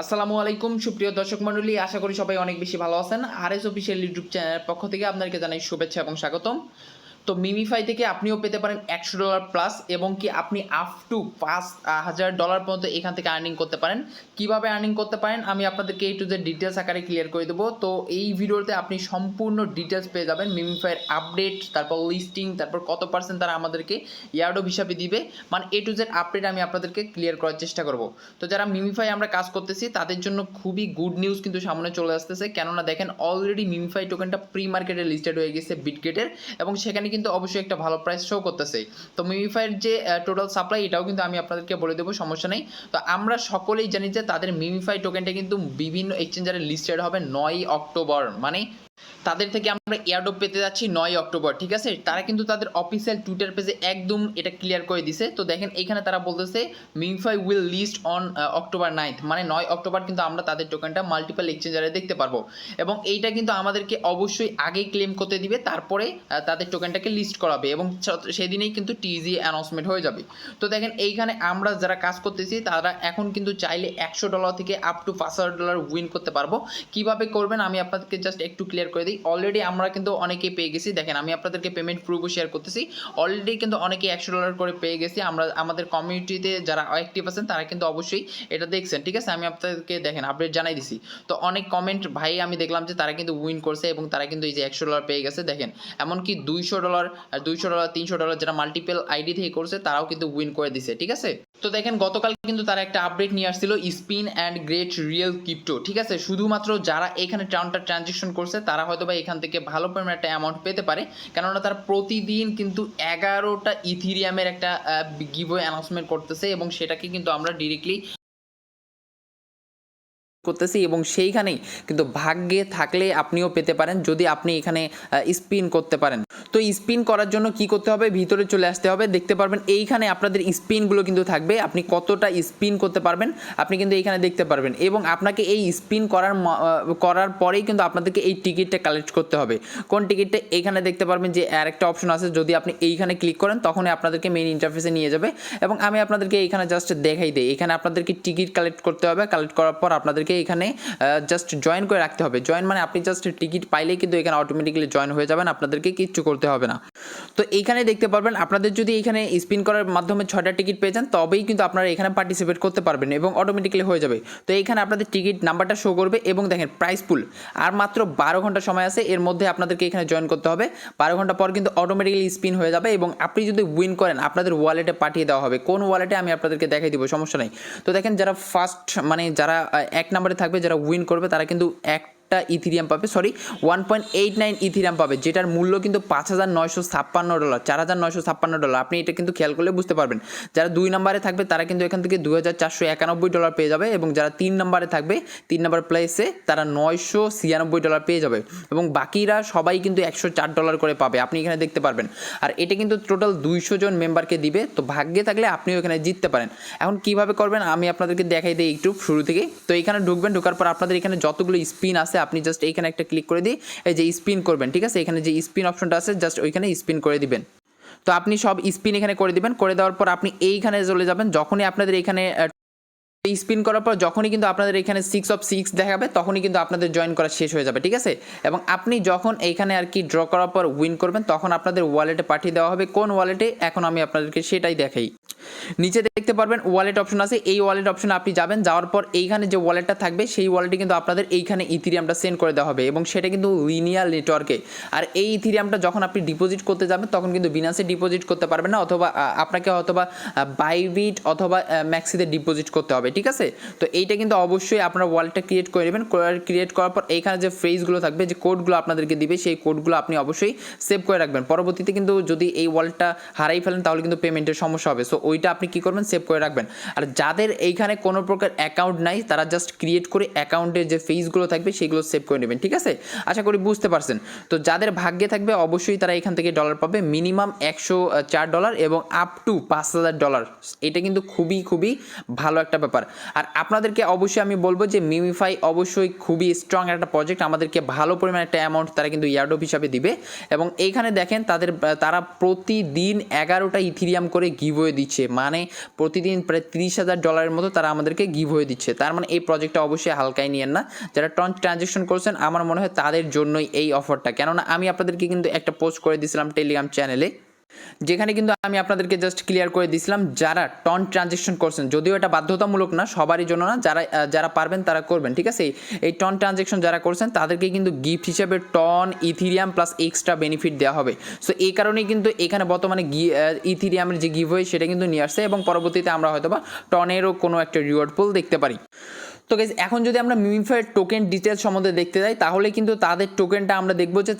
আসসালামু আলাইকুম সুপ্রিয় দর্শক মণ্ডলী, আশা করি সবাই অনেক বেশি ভালো আছেন। আরএস অফিসিয়াল ইউটিউব চ্যানেলের পক্ষ থেকে আপনাদেরকে জানাই শুভেচ্ছা এবং স্বাগতম। তো মিমিফাই থেকে আপনিও পেতে পারেন $100 প্লাস এবং কি আপনি আপ টু $5000 পর্যন্ত এখান থেকে আর্নিং করতে পারেন। কিভাবে আর্নিং করতে পারেন আমি আপনাদেরকে এই টু জেড ডিটেলস আকারে ক্লিয়ার করে দেবো। তো এই ভিডিওতে আপনি সম্পূর্ণ ডিটেলস পেয়ে যাবেন, মিমিফাইয়ের আপডেট, তারপর লিস্টিং, তারপর কত পার্সেন্ট তারা আমাদেরকে ইয়ারডপ হিসাবে দিবে, মানে এ টু জেড আপডেট আমি আপনাদেরকে ক্লিয়ার করার চেষ্টা করব। তো যারা মিমিফাই আমরা কাজ করতেছি তাদের জন্য খুবই গুড নিউজ কিন্তু সামনে চলে আসতেছে, কেননা দেখেন অলরেডি মিমিফাই টোকেনটা প্রি মার্কেটে লিস্টেড হয়ে গেছে বিটগেটের, এবং সেখানে কিন্তু অবশ্যই একটা ভালো প্রাইস শো করতেছে। তো মিমিফাইয়ের যে টোটাল সাপ্লাই এটাও কিন্তু আমি আপনাদেরকে বলে দেবো, সমস্যা নেই। তো আমরা সকলেই জানি যে তাদের মিমিফাই টোকেনটা কিন্তু বিভিন্ন এক্সচেঞ্জারে লিস্টেড হবে 9 অক্টোবর, মানে তাদের থেকে আমরা এয়ারড্রপ পেতে যাচ্ছি 9 অক্টোবর, ঠিক আছে। তারা কিন্তু তাদের অফিসিয়াল টুইটার পেজে একদম এটা ক্লিয়ার করে দিছে। তো দেখেন এইখানে তারা বলতেছে MemeFi will list on October 9, মানে 9 অক্টোবর কিন্তু আমরা তাদের টোকেনটা মাল্টিপল এক্সচেঞ্জারে দেখতে পারবো, এবং এইটা কিন্তু আমাদেরকে অবশ্যই আগেই ক্লেম করতে দিবে, তারপরে তাদের টোকেনটাকে লিস্ট করাবে এবং সেদিনেই কিন্তু টিজি অ্যানাউন্সমেন্ট হয়ে যাবে। তো দেখেন এইখানে আমরা যারা কাজ করতেছি তারা এখন কিন্তু চাইলে $100 থেকে আপ টু $5000 উইন করতে পারবো। কিভাবে করবেন আমি আপনাদেরকে জাস্ট একটু ক্লিয়ার করে দিই। অলরেডি আমরা কিন্তু অনেকেই পেয়ে গেছি, দেখেন আমি আপনাদেরকে পেমেন্ট প্রুফও শেয়ার করতেছি। অলরেডি কিন্তু অনেকেই $100 করে পেয়ে গেছি। আমরা আমাদের কমিউনিটিতে যারা অ্যাক্টিভ আছেন তারা কিন্তু অবশ্যই এটা দেখছেন, ঠিক আছে। আমি আপনাদেরকে দেখেন আপডেট জানাই দিছি। তো অনেক কমেন্ট ভাই আমি দেখলাম যে তারা কিন্তু উইন করছে এবং তারা কিন্তু এই যে $100 পেয়ে গেছে। দেখেন এমনকি $200 আর $200 $300 যারা মাল্টিপল আইডি থেকে করছে তারাও কিন্তু উইন করে দিছে, ঠিক আছে। তো দেখেন গতকাল কিন্তু তারা একটা আপডেট নিয়ে আসছিল spin and great real crypto, ঠিক আছে। শুধুমাত্র যারা এখানে ট্রানজাকশন করছে তারা হয়তো বা এখান থেকে ভালো পরিমাণে একটা অ্যামাউন্ট পেতে পারে, কেননা তারা প্রতিদিন কিন্তু 11টা ইথিরিয়ামের একটা গিভওয়ে অ্যানাউন্সমেন্ট করতেছে, এবং সেটাকে কিন্তু আমরা ডিরেক্টলি করতেছি, এবং সেইখানেই কিন্তু ভাগ্যে থাকলে আপনিও পেতে পারেন যদি আপনি এখানে স্পিন করতে পারেন। তো স্পিন করার জন্য কি করতে হবে, ভিতরে চলে আসতে হবে। দেখতে পারবেন এইখানে আপনাদের স্পিনগুলো কিন্তু থাকবে, আপনি কতটা স্পিন করতে পারবেন আপনি কিন্তু এইখানে দেখতে পারবেন, এবং আপনাকে এই স্পিন করার পরেই কিন্তু আপনাদেরকে এই টিকিটটা কালেক্ট করতে হবে। কোন টিকিটটা এইখানে দেখতে পারবেন যে আর একটা অপশন আছে, যদি আপনি এইখানে ক্লিক করেন তখনই আপনাদেরকে মেইন ইন্টারফেসে নিয়ে যাবে, এবং আমি আপনাদেরকে এইখানে জাস্ট দেখাই দিই। এখানে আপনাদেরকে টিকিট কালেক্ট করতে হবে, কালেক্ট করার পর আপনাদেরকে এখানে জাস্ট জয়েন করে রাখতে হবে। জয়েন মানে আপনি জাস্ট টিকিট পাইলেই কিন্তু এখানে অটোমেটিক্যালি জয়েন হয়ে যাবেন, আপনাদেরকে কিচ্ছু করতে হবে না। তো এইখানে দেখতে পারবেন আপনাদের যদি এখানে স্পিন করার মাধ্যমে 6টা টিকিট পেয়ে যান তবেই কিন্তু আপনারা এখানে পার্টিসিপেট করতে পারবেন এবং অটোমেটিক্যালি হয়ে যাবে। তো এইখানে আপনাদের টিকিট নাম্বারটা শো করবে, এবং দেখেন প্রাইস পুল আর মাত্র 12 ঘন্টা সময় আছে, এর মধ্যে আপনাদেরকে এখানে জয়েন করতে হবে। 12 ঘন্টা পর কিন্তু অটোমেটিক্যালি স্পিন হয়ে যাবে, এবং আপনি যদি উইন করেন আপনাদের ওয়ালেটে পাঠিয়ে দেওয়া হবে। কোন ওয়ালেটে আমি আপনাদেরকে দেখাই দিব, সমস্যা নেই। তো দেখেন যারা ফার্স্ট মানে যারা 1 নম্বরে থাকবে, যারা উইন করবে তারা কিন্তু একটা ইথিরিয়াম পাবে, 1.89 ইথিরিয়াম পাবে, যেটার মূল্য কিন্তু $5956, $4956। আপনি এটা কিন্তু খেয়াল করলে বুঝতে পারবেন। যারা 2 নম্বরে থাকবে তারা কিন্তু এখান থেকে $2491 পেয়ে যাবে, এবং যারা 3 নম্বরে থাকবে 3 নম্বর প্লেসে তারা $996 পেয়ে যাবে, এবং বাকিরা সবাই কিন্তু $104 করে পাবে, আপনি এখানে দেখতে পারবেন। আর এটা কিন্তু টোটাল 200 জন মেম্বারকে দিবে। তো ভাগ্যে থাকলে আপনিও এখানে জিততে পারেন। এখন কিভাবে করবেন আমি আপনাদেরকে দেখাই দিই একটু শুরু থেকে। তো এখানে ঢুকবেন, ঢোকার পর আপনাদের এখানে যতগুলো স্পিন আছে আপনি জাস্ট এইখানে একটা ক্লিক করে দিয়ে এই যে স্পিন করবেন, ঠিক আছে। এখানে যে স্পিন অপশনটা আছে জাস্ট ওইখানে স্পিন করে দিবেন। তো আপনি সব স্পিন এখানে করে দিবেন, করে দেওয়ার পর আপনি এইখানে চলে যাবেন। যখনই আপনাদের এখানে স্পিন করার পর যখনই কিন্তু আপনাদের এখানে 6 অফ 6 দেখাবে তখনই কিন্তু আপনাদের জয়েন করা শেষ হয়ে যাবে, ঠিক আছে। এবং আপনি যখন এইখানে আর কি ড্র করার পর উইন করবেন তখন আপনাদের ওয়ালেটে পাঠিয়ে দেওয়া হবে। কোন ওয়ালেটে এখন আমি আপনাদেরকে সেটাই দেখাই। নিচে দেখতে পারবেন ওয়ালেট অপশন আছে, এই ওয়ালেট অপশনে আপনি যাবেন, যাওয়ার পর এইখানে যে ওয়ালেটটা থাকবে সেই ওয়ালেটে কিন্তু আপনাদের এইখানে ইথিরিয়ামটা সেন্ড করে দেওয়া হবে, এবং সেটা কিন্তু লিনিয়ার নেটওয়ার্কে। আর এই ইথিরিয়ামটা যখন আপনি ডিপোজিট করতে যাবেন তখন কিন্তু বিনান্সে ডিপোজিট করতে পারবেন না, অথবা আপনাকে অথবা বাইবিট অথবা ম্যাক্সিতে ডিপোজিট করতে হবে, ঠিক আছে। তো এইটা কিন্তু অবশ্যই আপনার ওয়ালেটটা ক্রিয়েট করে নেবেন। ক্রিয়েট করার পর এইখানে যে ফ্রেজগুলো থাকবে, যে কোডগুলো আপনাদেরকে দিবে, সেই কোডগুলো আপনি অবশ্যই সেভ করে রাখবেন। পরবর্তীতে কিন্তু যদি এই ওয়ালেটটা হারাই ফেলেন তাহলে কিন্তু পেমেন্টের সমস্যা হবে, সো ওইটা আপনি কি করবেন, সেভ করে রাখবেন। আর যাদের এইখানে কোনো প্রকার অ্যাকাউন্ট নাই তারা জাস্ট ক্রিয়েট করে অ্যাকাউন্টের যে ফেজগুলো থাকবে সেগুলো সেভ করে নেবেন, ঠিক আছে। আশা করি বুঝতে পারছেন। তো যাদের ভাগ্যে থাকবে অবশ্যই তারা এখান থেকে ডলার পাবে, মিনিমাম $104 এবং আপ টু $5000। এটা কিন্তু খুবই খুবই ভালো একটা ব্যাপার। আর আপনাদেরকে অবশ্যই আমি বলবো যে মিমিফাই অবশ্যই খুবই স্ট্রং একটা প্রজেক্ট, আমাদেরকে ভালো পরিমাণ একটা অ্যামাউন্ট তারা কিন্তু ইয়ারডপ হিসাবে দিবে। এবং এইখানে দেখেন তারা প্রতিদিন 11টা ইথিরিয়াম করে গিভওয়ে দিচ্ছে। দিচ্ছে, মানে প্রতিদিন প্রায় $30,000 মতো তারা আমাদেরকে গিভ হয়ে দিচ্ছে। তার মানে এই প্রজেক্টটা অবশ্যই হালকায় নিয়েন না। যারা টন ট্রানজ্যাকশন করছেন আমার মনে হয় তাদের জন্যই এই অফারটা, কেননা আমি আপনাদেরকে কিন্তু একটা পোস্ট করে দিয়েছিলাম টেলিগ্রাম চ্যানেলে, যেখানে কিন্তু আমি আপনাদেরকে জাস্ট ক্লিয়ার করে দিয়েছিলাম যারা টন ট্রানজ্যাকশন করছেন, যদিও এটা বাধ্যতামূলক না, সবারই জন্য না, যারা পারবেন তারা করবেন, ঠিক আছে। এই টন ট্রানজ্যাকশন যারা করছেন তাদেরকে কিন্তু গিফট হিসেবে ton Ethereum plus extra benefit দেওয়া হবে। সো এই কারণেই কিন্তু এখানে বর্তমানে ইথিরিয়ামের যে গিভ হয় সেটা কিন্তু নিয়ে আসছে, এবং পরবর্তীতে আমরা হয়তোবা টনেরও কোনো একটা রিওয়ার্ড পুল দেখতে পারি। তো গাইস, এখন যদি আমরা মিমিফাইয়ের টোকেন ডিটেলস সম্বন্ধে দেখতে যাই, তাহলে কিন্তু তাদের টোকেনটা আমরা দেখবো যে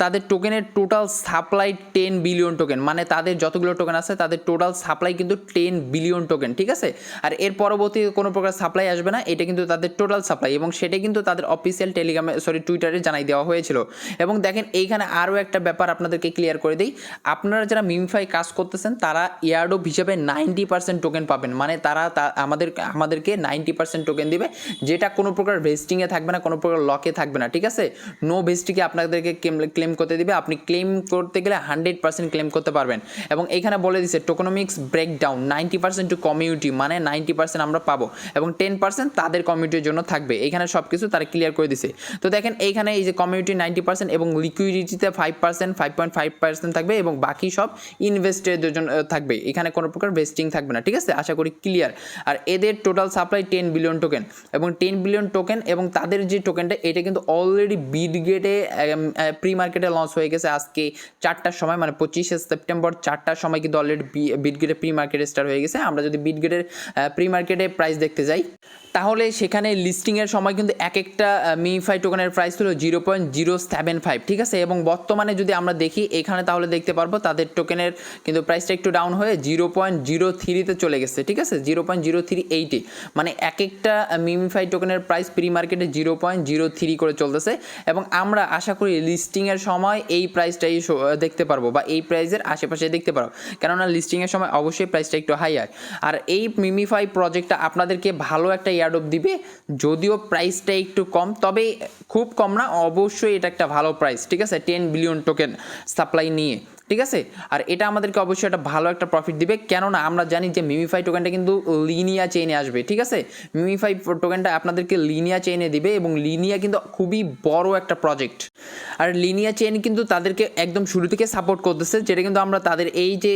তাদের টোকেনের টোটাল সাপ্লাই 10 বিলিয়ন টোকেন, মানে তাদের যতগুলো টোকেন আছে তাদের টোটাল সাপ্লাই কিন্তু 10 বিলিয়ন টোকেন, ঠিক আছে। আর এর পরবর্তী কোনো প্রকার সাপ্লাই আসবে না, এটা কিন্তু তাদের টোটাল সাপ্লাই, এবং সেটা কিন্তু তাদের অফিসিয়াল টুইটারে জানাই দেওয়া হয়েছিল। এবং দেখেন এইখানে আরও একটা ব্যাপার আপনাদেরকে ক্লিয়ার করে দিই, আপনারা যারা মিমিফাই কাজ করতেছেন তারা এয়ারড্রপ হিসেবে 90% টোকেন পাবেন, মানে তারা আমাদেরকে 90% টোকেন দিবে, যেটা কোনো প্রকার ভেস্টিংয়ে থাকবে না, কোনো প্রকার লকে থাকবে না, ঠিক আছে। নো ভেস্টিংয়ে আপনাদেরকে ক্লেম করতে দিবে, আপনি ক্লেম করতে গেলে 100% ক্লেম করতে পারবেন। এবং এইখানে বলে দিচ্ছে টোকোনমিক্স ব্রেকডাউন 90% টু কমিউনিটি, মানে 90% আমরা পাবো এবং 10% তাদের কমিউনিটির জন্য থাকবে। এইখানে সব কিছু তারা ক্লিয়ার করে দিছে। তো দেখেন এইখানে এই যে কমিউনিটি 90% এবং লিকুইডিটিতে 5%, 5.5% থাকবে, এবং বাকি সব ইনভেস্টরদের জন্য থাকবে, এখানে কোনো প্রকার ভেস্টিং থাকবে না, ঠিক আছে। আশা করি ক্লিয়ার। আর এদের টোটাল সাপ্লাই 10 বিলিয়ন টোকেন, এবং 10 বিলিয়ন টোকেন, এবং তাদের যে টোকেনটা এটা কিন্তু অলরেডি বিটগেটে প্রি মার্কেটে লঞ্চ হয়ে গেছে আজকে 4টার সময়, মানে 25শে সেপ্টেম্বর 4টার সময় কিন্তু অলরেডি বিটগেটে প্রি মার্কেটে স্টার্ট হয়ে গেছে। আমরা যদি বিটগেটের প্রি মার্কেটে প্রাইস দেখতে যাই, তাহলে সেখানে লিস্টিংয়ের সময় কিন্তু এক একটা মিমিফাই টোকেনের প্রাইস ছিল 0.075, ঠিক আছে। এবং বর্তমানে যদি আমরা দেখি এখানে, তাহলে দেখতে পারবো তাদের টোকেনের কিন্তু প্রাইসটা একটু ডাউন হয়ে 0.03-তে চলে গেছে, ঠিক আছে, 0.038, মানে এক একটা মিমিফাই টোকেনের প্রাইস প্রি মার্কেটে 0.03 করে চলতেছে। এবং আমরা আশা করি লিস্টিংয়ের সময় এই প্রাইসটাই দেখতে পারবো, বা এই প্রাইসের আশেপাশে দেখতে পারবো, কেননা লিস্টিংয়ের সময় অবশ্যই প্রাইসটা একটু হাই হয়। আর এই মিমিফাই প্রজেক্টটা আপনাদেরকে ভালো একটা এয়ারড্রপ দিবে, যদিও প্রাইসটা একটু কম, তবে খুব কম না, অবশ্যই এটা একটা ভালো প্রাইস, ঠিক আছে, 10 বিলিয়ন টোকেন সাপ্লাই নিয়ে, ঠিক আছে। আর এটা আমাদেরকে অবশ্যই একটা ভালো একটা প্রফিট দিবে, কেননা আমরা জানি যে মিমিফাই টোকেনটা কিন্তু লিনিয়া চেইনে আসবে, ঠিক আছে। মিমিফাই টোকেনটা আপনাদেরকে লিনিয়া চেইনে দিবে, এবং লিনিয়া কিন্তু খুবই বড় একটা প্রজেক্ট। আর লিনিয়া চেইন কিন্তু তাদেরকে একদম শুরু থেকে সাপোর্ট করতেছে, যেটা কিন্তু আমরা তাদের এই যে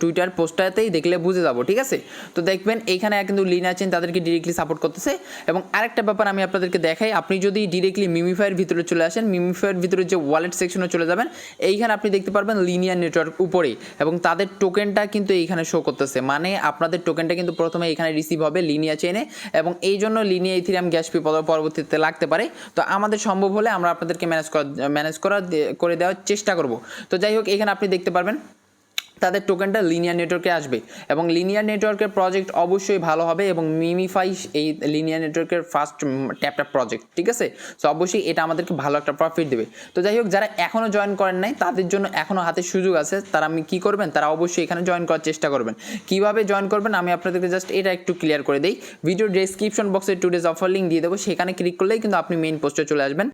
টুইটার পোস্টটাতেই দেখলে বুঝে যাবো, ঠিক আছে। তো দেখবেন এইখানে কিন্তু লিনিয়া চেইন তাদেরকে ডিরেক্টলি সাপোর্ট করতেছে। এবং আরেকটা ব্যাপার আমি আপনাদেরকে দেখাই, আপনি যদি ডিরেক্টলি মিমিফাইয়ের ভিতরে চলে আসেন, মিমিফাইয়ের ভিতরে যে ওয়ালেট সেকশনে চলে যাবেন, এইখানে আপনি দেখতে পারবেন লিনিয়ার নেটওয়ার্ক উপরেই, এবং তাদের টোকেনটা কিন্তু এইখানে শো করতেছে, মানে আপনাদের টোকেনটা কিন্তু প্রথমে এখানে রিসিভ হবে লিনিয়া চেইনে, এবং এই জন্য লিনিয়া ইথেরিয়াম গ্যাস ফি পরবর্তীতে লাগতে পারে। তো আমাদের সম্ভব হলে আমরা আপনাদেরকে ম্যানেজ করে দেওয়ার চেষ্টা করব। তো যাই হোক, এখানে আপনি দেখতে পারবেন তাদের টোকেনটা লিনিয়ার নেটওয়ার্কে আসবে, এবং লিনিয়ার নেটওয়ার্কের প্রজেক্ট অবশ্যই ভালো হবে, এবং মিমিফাই এই লিনিয়ার নেটওয়ার্কের ফার্স্ট ট্যাপটা প্রজেক্ট, ঠিক আছে। সো অবশ্যই এটা আমাদেরকে ভালো একটা প্রফিট দেবে। তো যাই হোক, যারা এখনও জয়েন করেন নাই তাদের জন্য এখনও হাতে সুযোগ আছে, তারা কী করবেন, তারা অবশ্যই এখানে জয়েন করার চেষ্টা করবেন। কীভাবে জয়েন করবেন আমি আপনাদেরকে জাস্ট এটা একটু ক্লিয়ার করে দিই। ভিডিও ডেসক্রিপশন বক্সে টুডেজ অফার লিঙ্ক দিয়ে দেবো, সেখানে ক্লিক করলেই কিন্তু আপনি মেইন পোস্টে চলে আসবেন।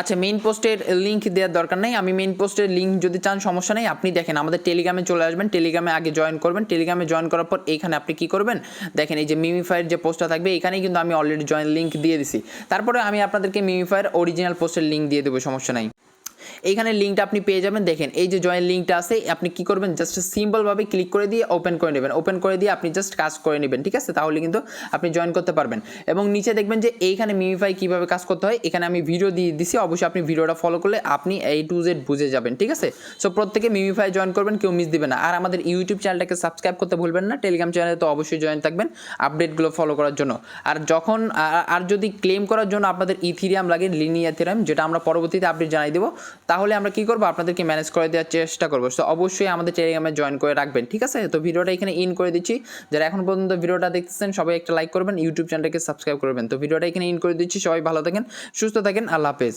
আচ্ছা, মেইন পোস্টের লিঙ্ক দেওয়ার দরকার নেই, আমি মেইন পোস্টের লিঙ্ক যদি চান সমস্যা নেই, আপনি দেখেন আমাদের টেলিগ্রামে চলে আসবেন, টেলিগ্রামে আগে জয়েন করবেন। টেলিগ্রামে জয়েন করার পর এইখানে আপনি কি করবেন, দেখেন এই যে মিমিফাইয়ের যে পোস্টটা থাকবে এখানেই কিন্তু আমি অলরেডি জয়েন লিঙ্ক দিয়ে দিছি। তারপরে আমি আপনাদেরকে মিমিফাইয়ের অরিজিনাল পোস্টের লিঙ্ক দিয়ে দেবো, সমস্যা নাই। এইখানে লিঙ্কটা আপনি পেয়ে যাবেন, দেখেন এই যে জয়েন লিঙ্কটা আছে, আপনি কি করবেন, জাস্ট সিম্পলভাবে ক্লিক করে দিয়ে ওপেন করে নেবেন, ওপেন করে দিয়ে আপনি জাস্ট কাজ করে নেবেন, ঠিক আছে, তাহলে কিন্তু আপনি জয়েন করতে পারবেন। এবং নিচে দেখবেন যে এইখানে মিমিফাই কীভাবে কাজ করতে হয়, এখানে আমি ভিডিও দিয়ে দিছি, অবশ্যই আপনি ভিডিওটা ফলো করলে আপনি A to Z বুঝে যাবেন, ঠিক আছে। সো প্রত্যেকে মিমিফাই জয়েন করবেন, কেউ মিস দিবে না। আর আমাদের ইউটিউব চ্যানেলটাকে সাবস্ক্রাইব করতে ভুলবেন না, টেলিগ্রাম চ্যানেলে তো অবশ্যই জয়েন থাকবেন আপডেটগুলো ফলো করার জন্য। আর যদি ক্লেম করার জন্য আপনাদের ইথিরিয়াম লাগে, লিনিয়া ইথিরিয়াম, যেটা আমরা পরবর্তীতে আপডেট জানাই দেবো, তাহলে আমরা কি করবো, আপনাদেরকে ম্যানেজ করে দেওয়ার চেষ্টা করবো। সো অবশ্যই আমাদের টেলিগ্রামে জয়েন করে রাখবেন, ঠিক আছে। তো ভিডিওটা এখানে ইন করে দিচ্ছি, যারা এখন পর্যন্ত ভিডিওটা দেখতেছেন সবাই একটা লাইক করবেন, ইউটিউব চ্যানেলটাকে সাবস্ক্রাইব করবেন। তো ভিডিওটা এখানে ইন করে দিচ্ছি, সবাই ভালো থাকেন, সুস্থ থাকেন, আল্লাহ হাফেজ।